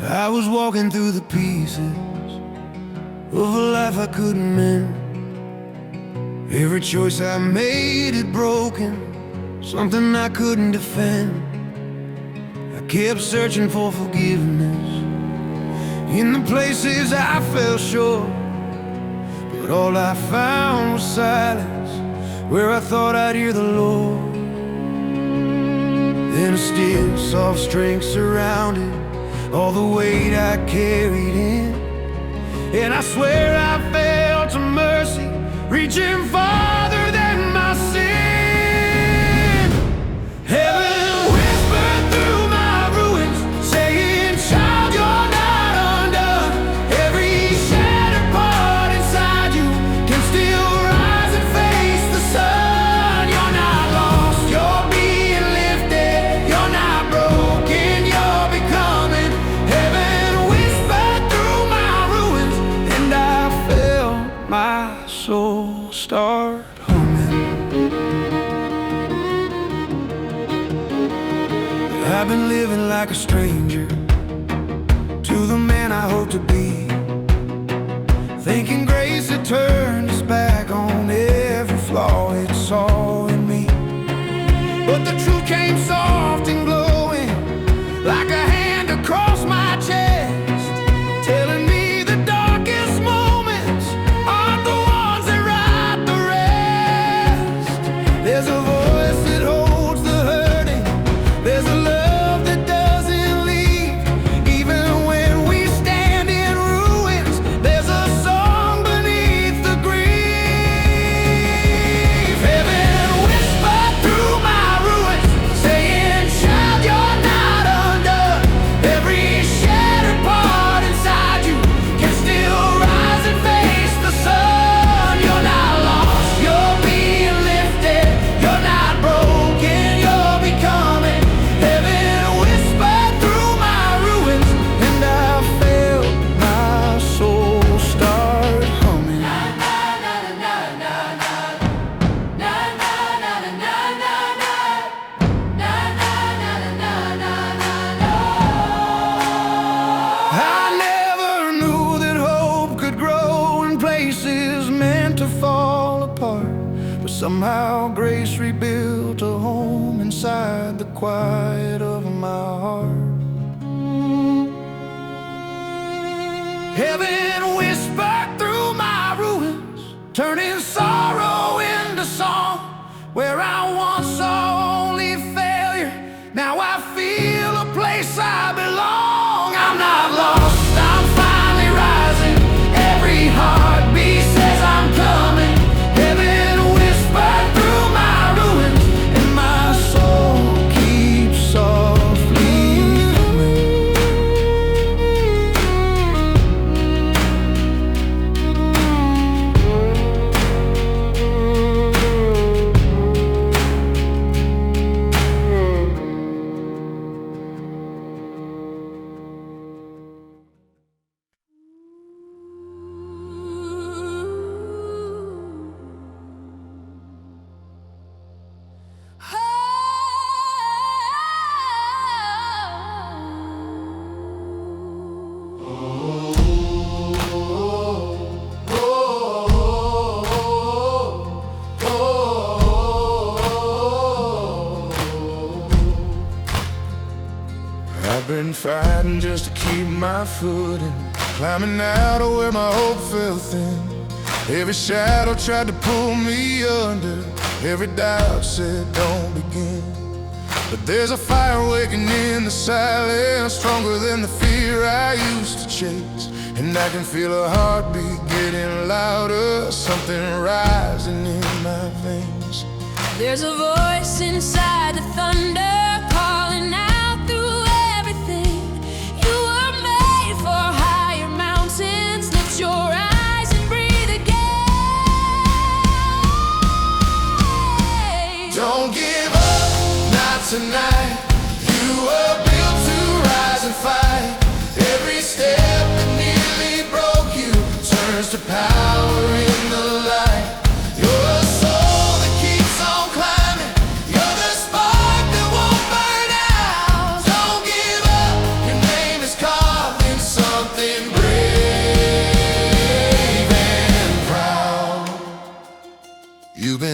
I was walking through the pieces of a life I couldn't mend. Every choice I made had broken something I couldn't defend. I kept searching for forgiveness in the places I fell short, but all I found was silence where I thought I'd hear the Lord. Then a still, soft strength surrounded all the weight I carried in, and I swear I fell to mercy, reaching farther than my sin. Heaven whispered through my ruins, saying, "Child, you're not undone. Every shattered part inside you can still rise and face the sun. You're not lost, you're being lifted. You're not broken, you're becoming." Heaven whispered through my ruins, and I felt my soul start humming. I've been living like a stranger to the man I hope to be, thinking grace had turned its back on every flaw it saw in me. But the truth came soft and glowing like a hand across my chest, telling me the darkest moments aren't the ones that write the rest. There's a voice that holds the hurting. There's a love that doesn't leave. Even when we stand in ruins, there's a song beneath the grief. Heaven whispered through my ruins, saying, "Child, you're not undone. Every shattered part inside you can still rise and face the sun. You're not lost, you're being lifted. You're not broken, you're becoming." Heaven whispered through my ruins, and I felt my soul start humming. I never knew that hope could grow in places meant to fall apart, but somehow grace rebuilt a home inside the quiet of my heart. Heaven whispered through my ruins, turning sorrow into song. Where I once saw only failure, now I feel a place I belong. I'm not lost, I'm finally rising. Every heartbeat says I'm coming. Heaven whispered through my ruins, and my soul keeps softly humming. I've been fighting just to keep my footing, climbing out of where my hope fell thin. Every shadow tried to pull me under, every doubt said don't begin. But there's a fire waking in the silence, stronger than the fear I used to chase. And I can feel a heartbeat getting louder, something rising in my veins. There's a voice inside the thunder, calling out through everything. You were made for higher mountains. Lift your eyes and breathe again. Don't give up, not tonight. You were built to rise and fight. Every step that nearly broke you turns to power in the light. You're a soul that keeps on climbing. You're the spark that won't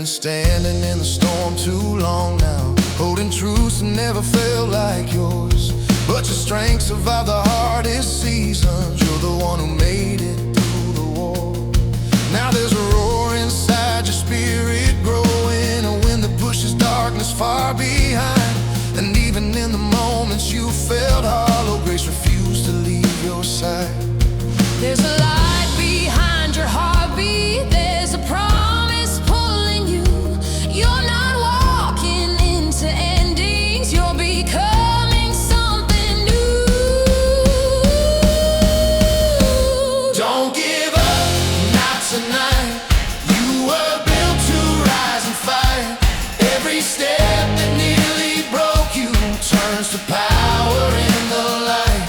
been standing in the storm too long now, holding truths that never felt like yours. But your strength survived the hardest seasons. You're the one who made it through the war. Now there's a roar inside your spirit growing, a wind that pushes darkness far behind. And even in the moments you felt hollow, grace refused to leave your side. There's a light behind your heartbeat. There's a promise pulling you. You're not walking into endings. You're becoming something new. Don't give up, not tonight. You were built to rise and fight. Every step that nearly broke you turns to power in the light.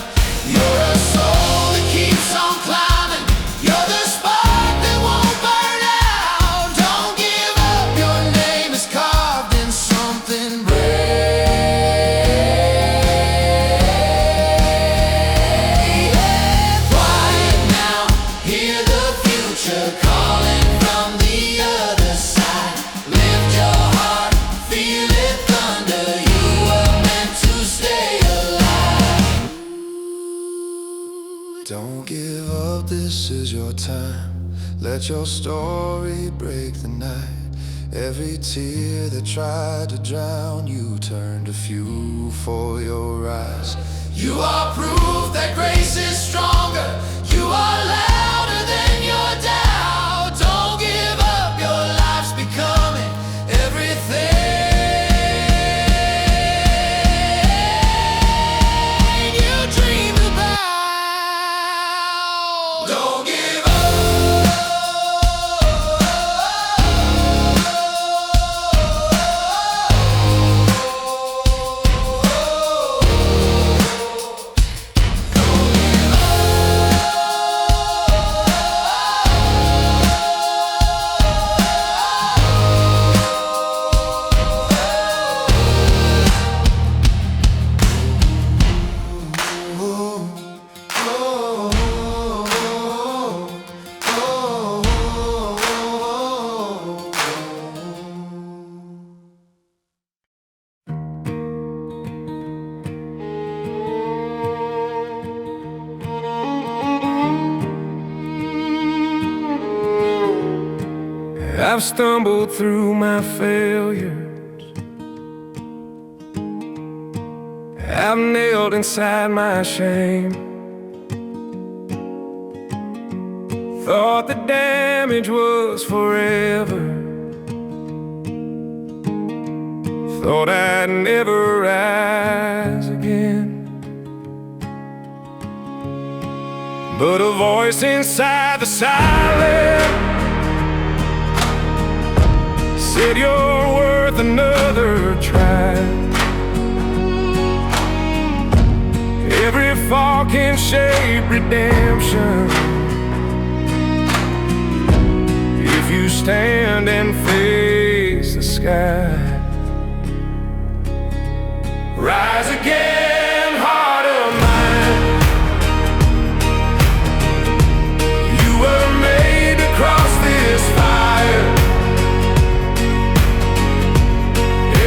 You're a soul that keeps on climbing. You're the spark that won't burn out. Don't give up, your name is carved in something brave. Quiet now, hear the future calling from the other side. Lift your heart, feel it thunder. You were meant to stay alive. Don't give up, this is your time. Let your story break the night. Every tear that tried to drown you turned to fuel for your rise. You are proof that grace is stronger. You are louder than your doubt. Don't give up, your life's becoming everything you dreamed about. Don't give up. I've stumbled through my failures. I've nailed inside my shame. Thought the damage was forever. Thought I'd never rise again. But a voice inside the silence said you're worth another try. Every fall can shape redemption if you stand and face the sky. Rise again, heart of mine. You were made to cross this fire.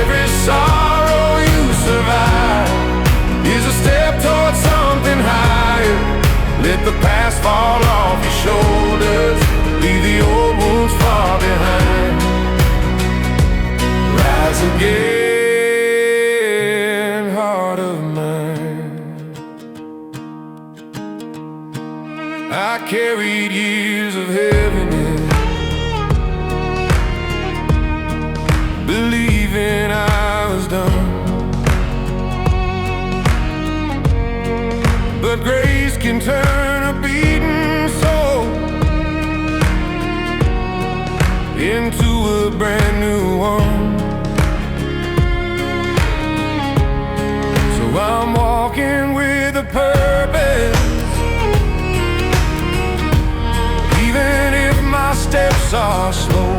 Every sorrow you survive is a step towards something higher. Let the past fall off your shoulders. Leave the old wounds far behind. Rise again, heart of mine. I carried years of heaviness, believing I was done. But grace can turn a beaten soul into a brand new one. So I'm walking with a purpose, even if my steps are slow.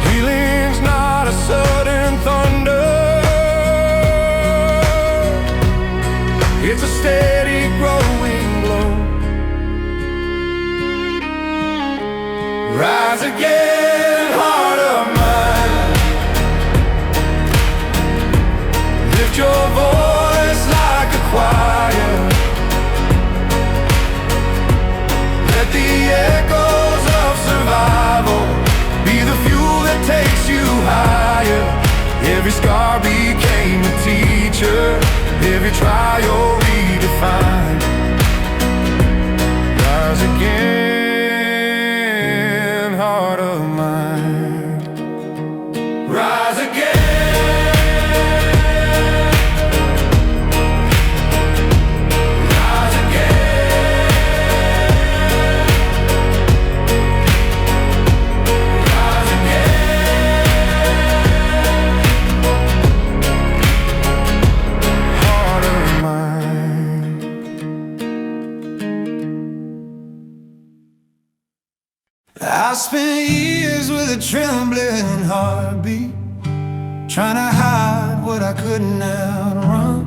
Healing's not a sudden thunder. It's a steady growing glow. Rise again, heart of mine. Lift your voice like a choir. Let the echoes of survival be the fuel that takes you higher. Every scar became a teacher, every trial redefined. Rise again, heart of mine. Rise again. Rise again. Rise again. Heart of mine. I spent years with a trembling heartbeat, trying to hide what I couldn't outrun.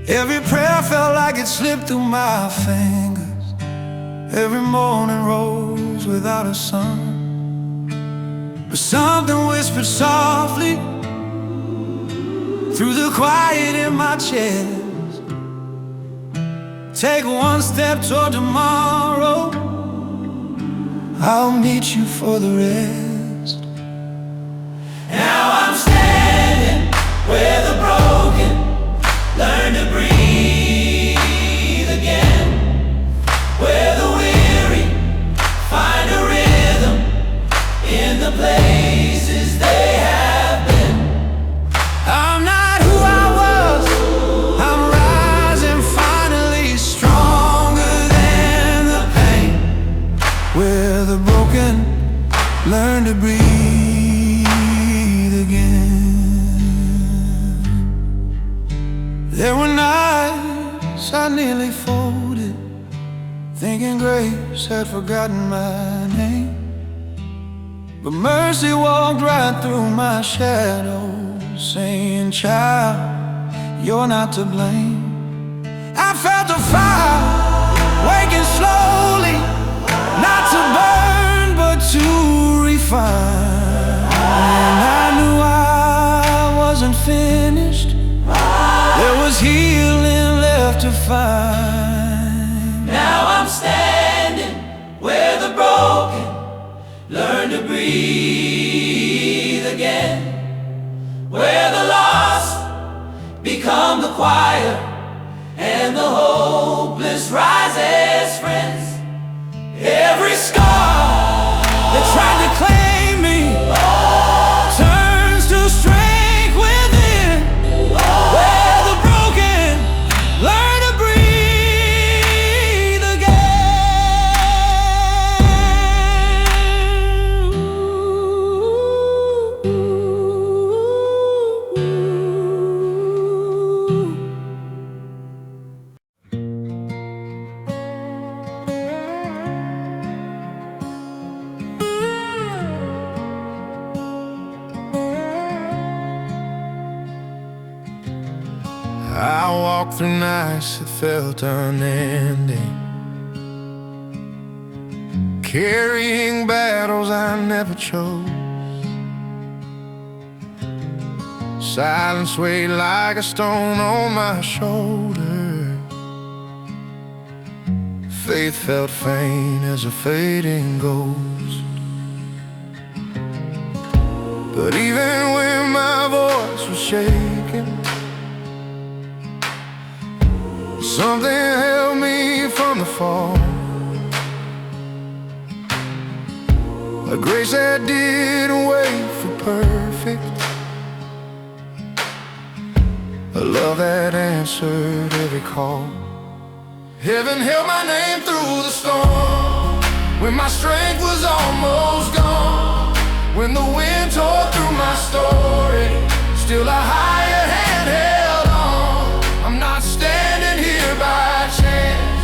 Every prayer felt like it slipped through my fingers. Every morning rose without a sun. But something whispered softly through the quiet in my chest. Take one step toward tomorrow, I'll meet you for the rest. Now I'm standing where the broken learn to breathe again, where the weary find a rhythm in the places they have been. I'm not who I was, I'm rising finally, stronger than the pain, where the broken learn to breathe again. There were nights I nearly folded, thinking grace had forgotten my name. But mercy walked right through my shadow, saying, child, you're not to blame. I felt the fire waking slowly, not to burn, but to refine. And I knew I wasn't finished, there was healing left to find. Now I'm standing where the broken learn to breathe again, where the lost become the choir, and the hopeless rise as friends. Every scar that tried to claim me turns to strength within, where the broken learn to breathe I walked through nights that felt unending, carrying battles I never chose. Silence weighed like a stone on my shoulder. Faith felt faint as a fading ghost. But even when my voice was shaking, something held me from the fall. A grace that didn't wait for perfect, a love that answered every call. Heaven held my name through the storm, when my strength was almost gone. When the wind tore through my story, still a higher hand held on. I'm not standing here by chance,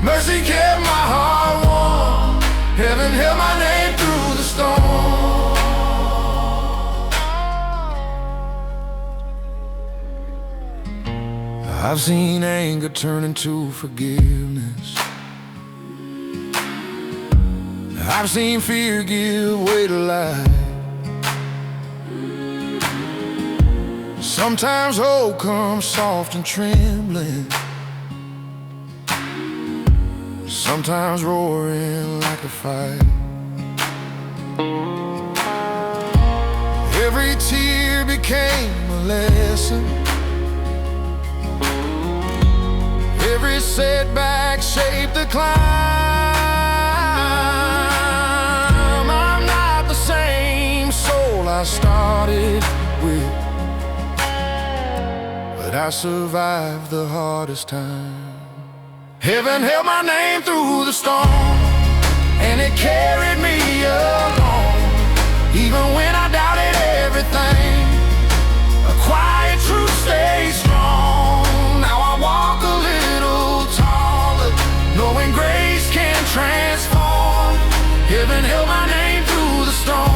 mercy kept my heart warm. Heaven held my name through the storm. I've seen anger turn into forgiveness. I've seen fear give way to life. Sometimes hope comes soft and trembling, sometimes roaring like a fight. Every tear became a lesson, every setback shaped the climb. I'm not the same soul I started with, but I survived the hardest time. Heaven held my name through the storm, and it carried me along. Even when I doubted everything, a quiet truth stayed strong. Now I walk a little taller, knowing grace can transform. Heaven held my name through the storm.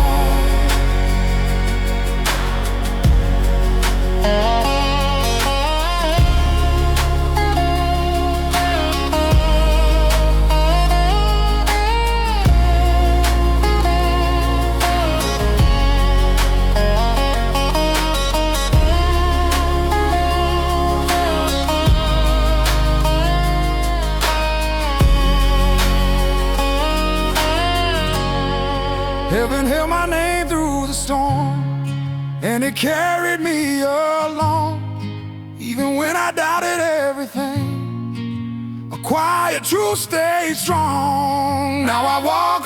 Heaven held my name through the storm, and it carried me along. Even when I doubted everything, a quiet truth stayed strong. Now I walk